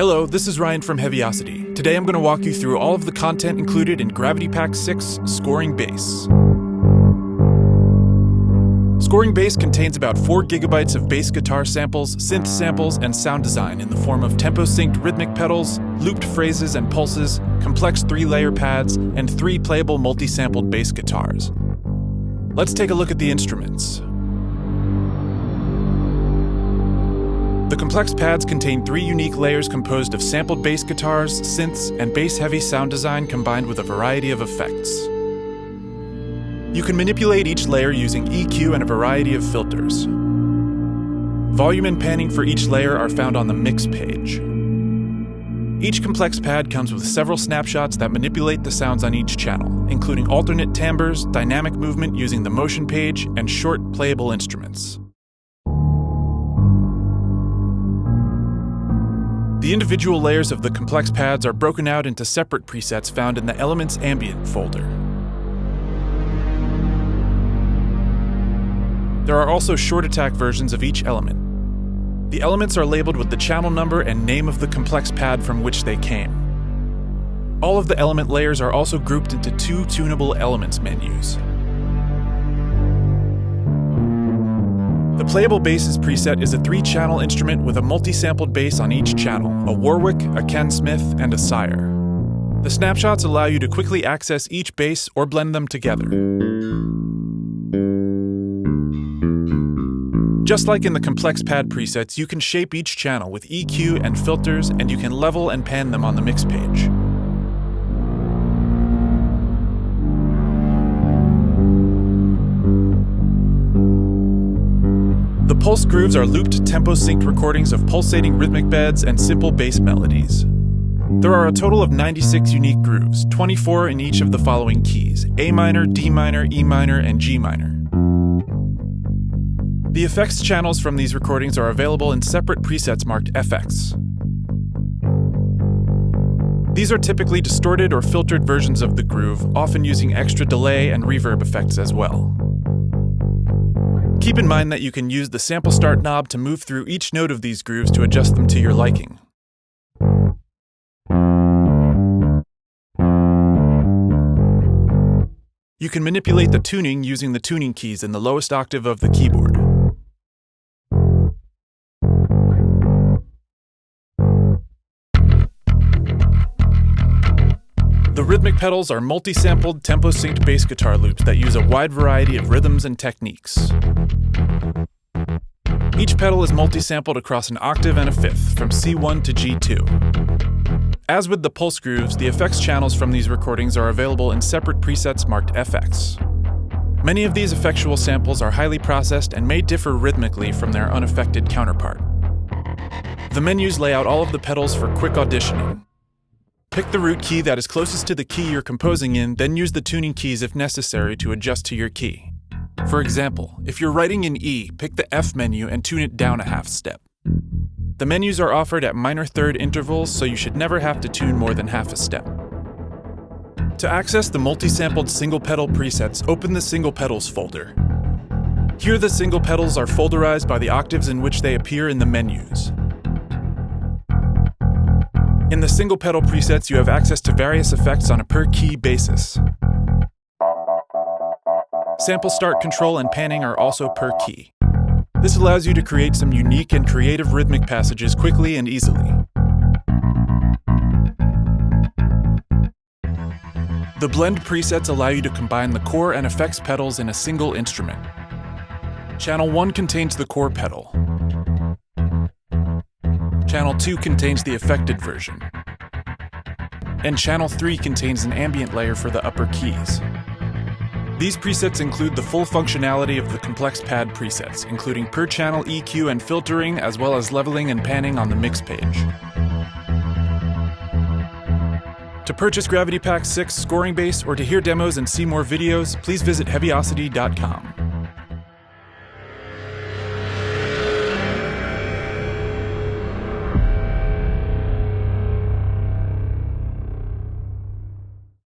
Hello, this is Ryan from Heavyocity. Today I'm going to walk you through all of the content included in Gravity Pack 6 Scoring Bass. Scoring Bass contains about 4 gigabytes of bass guitar samples, synth samples, and sound design in the form of tempo-synced rhythmic pedals, looped phrases and pulses, complex 3-layer pads, and 3 playable multi-sampled bass guitars. Let's take a look at the instruments. The complex pads contain 3 unique layers composed of sampled bass guitars, synths, and bass-heavy sound design combined with a variety of effects. You can manipulate each layer using EQ and a variety of filters. Volume and panning for each layer are found on the mix page. Each complex pad comes with several snapshots that manipulate the sounds on each channel, including alternate timbres, dynamic movement using the motion page, and short playable instruments. The individual layers of the complex pads are broken out into separate presets found in the Elements Ambient folder. There are also short attack versions of each element. The elements are labeled with the channel number and name of the complex pad from which they came. All of the element layers are also grouped into 2 tunable elements menus. The Playable Basses preset is a 3-channel instrument with a multi-sampled bass on each channel, a Warwick, a Ken Smith, and a Sire. The snapshots allow you to quickly access each bass or blend them together. Just like in the complex pad presets, you can shape each channel with EQ and filters, and you can level and pan them on the mix page. The pulse grooves are looped tempo-synced recordings of pulsating rhythmic beds and simple bass melodies. There are a total of 96 unique grooves, 24 in each of the following keys: A minor, D minor, E minor, and G minor. The effects channels from these recordings are available in separate presets marked FX. These are typically distorted or filtered versions of the groove, often using extra delay and reverb effects as well. Keep in mind that you can use the sample start knob to move through each note of these grooves to adjust them to your liking. You can manipulate the tuning using the tuning keys in the lowest octave of the keyboard. The Rhythmic Pedals are multi-sampled, tempo-synced bass guitar loops that use a wide variety of rhythms and techniques. Each pedal is multi-sampled across an octave and a fifth, from C1 to G2. As with the pulse grooves, the effects channels from these recordings are available in separate presets marked FX. Many of these effectual samples are highly processed and may differ rhythmically from their unaffected counterpart. The menus lay out all of the pedals for quick auditioning. Pick the root key that is closest to the key you're composing in, then use the tuning keys if necessary to adjust to your key. For example, if you're writing in E, pick the F menu and tune it down a half step. The menus are offered at minor third intervals, so you should never have to tune more than half a step. To access the multi-sampled single pedal presets, open the Single Pedals folder. Here the single pedals are folderized by the octaves in which they appear in the menus. In the single pedal presets, you have access to various effects on a per-key basis. Sample start control and panning are also per key. This allows you to create some unique and creative rhythmic passages quickly and easily. The blend presets allow you to combine the core and effects pedals in a single instrument. Channel 1 contains the core pedal. Channel 2 contains the affected version. And Channel 3 contains an ambient layer for the upper keys. These presets include the full functionality of the complex pad presets, including per-channel EQ and filtering, as well as leveling and panning on the mix page. To purchase Gravity Pack 6 Scoring Bass or to hear demos and see more videos, please visit Heavyocity.com.